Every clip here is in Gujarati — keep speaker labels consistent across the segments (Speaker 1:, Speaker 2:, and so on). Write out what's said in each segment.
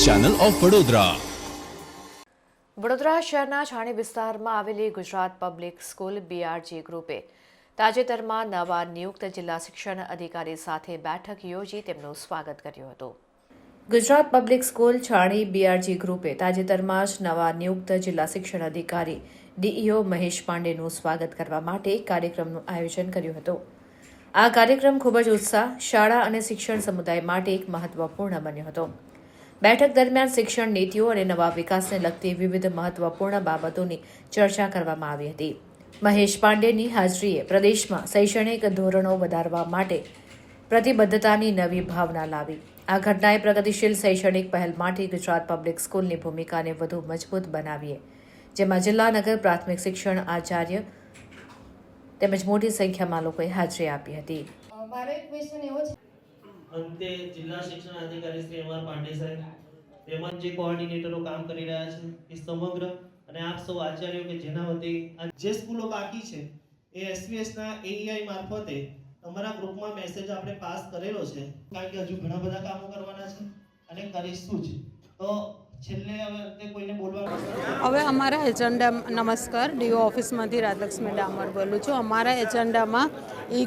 Speaker 1: Channel of Vadodara.
Speaker 2: વડોદરા શહેરના છાણી વિસ્તારમાં આવેલી ગુજરાત પબ્લિક સ્કૂલ બીઆરજી ગ્રુપે તાજેતરમાં નવા નિયુક્ત જિલ્લા શિક્ષણ અધિકારી સાથે બેઠક યોજી તેમનું સ્વાગત કર્યું હતું। ગુજરાત પબ્લિક સ્કૂલ છાણી બીઆરજી ગ્રુપે તાજેતરમાં જ નવા નિયુક્ત જિલ્લા શિક્ષણ અધિકારી ડીઈઓ મહેશ પાંડેનું સ્વાગત કરવા માટે એક કાર્યક્રમનું આયોજન કર્યું હતું। આ કાર્યક્રમ ખૂબ જ ઉત્સાહ, શાળા અને શિક્ષણ સમુદાય માટે એક મહત્વપૂર્ણ બન્યો હતો। બેઠક દરમિયાન શિક્ષણ નીતિઓ અને નવા વિકાસને લગતી વિવિધ મહત્વપૂર્ણ બાબતોની ચર્ચા કરવામાં આવી હતી। મહેશ પાંડેની હાજરીએ પ્રદેશમાં શૈક્ષણિક ધોરણો વધારવા માટે પ્રતિબદ્ધતાની નવી ભાવના લાવી। આ ઘટનાએ પ્રગતિશીલ શૈક્ષણિક પહેલ માટે ગુજરાત પબ્લિક સ્કૂલની ભૂમિકાને વધુ મજબૂત બનાવી, જેમાં જિલ્લા નગર પ્રાથમિક શિક્ષણ આચાર્ય તેમજ મોટી સંખ્યામાં લોકોએ હાજરી આપી હતી।
Speaker 3: મારો એક ક્વેશ્ચન એવો છે,
Speaker 4: અંતે જિલ્લા શિક્ષણ અધિકારી શ્રી એમ.આર. પાંડે સાહેબ તેમજ જે કોઓર્ડિનેટરો કામ કરી રહ્યા છે એ સમગ્ર અને આપ સૌ આચાર્યો કે જેના વતી જે સ્કૂલો બાકી છે એ એસવીએસ ના એઈઆઈ મારફતે અમારા ગ્રુપમાં મેસેજ આપણે પાસ કરેલો છે, કારણ કે હજુ ઘણા બધા કામો કરવાના છે અને કરીશું જ। તો છેલ્લે હવે કોઈને બોલવા
Speaker 5: હવે અમારા એજન્ડા, નમસ્કાર, ડીઓ ઓફિસમાંથી રાજલક્ષ્મી ડામર બોલું છું। અમારા એજન્ડામાં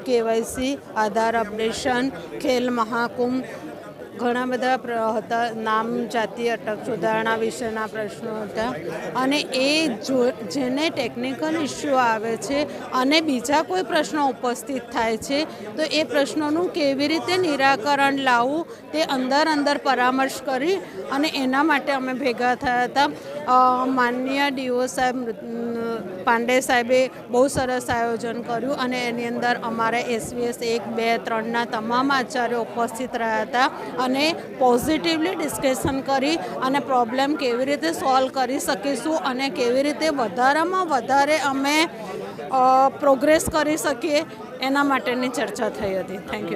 Speaker 5: કેવાયસી, આધાર અપડેશન, ખેલ મહાકુંભ, ઘણા બધા હતા, નામ જાતિ અટક સુધારણા વિશેના પ્રશ્નો હતા અને જેને ટેકનિકલ ઇસ્યુ આવે છે અને બીજા કોઈ પ્રશ્નો ઉપસ્થિત થાય છે તો એ પ્રશ્નોનું કેવી રીતે નિરાકરણ લાવવું તે અંદર પરામર્શ કરી અને એના માટે અમે ભેગા થયા હતા। માનનીય ડીઓ સાહેબ પાંડે સાહેબે બહુ સરસ આયોજન કર્યું અને એની અંદર અમારે એસવીએસ 1, 2, 3ના તમામ આચાર્યો ઉપસ્થિત રહ્યા હતા અને પોઝિટિવલી ડિસ્કશન કરી અને પ્રોબ્લેમ કેવી રીતે સોલ્વ કરી શકીશું અને કેવી રીતે વધારેમાં વધારે અમે પ્રોગ્રેસ કરી શકીએ એના માટેની ચર્ચા થઈ હતી। Thank you.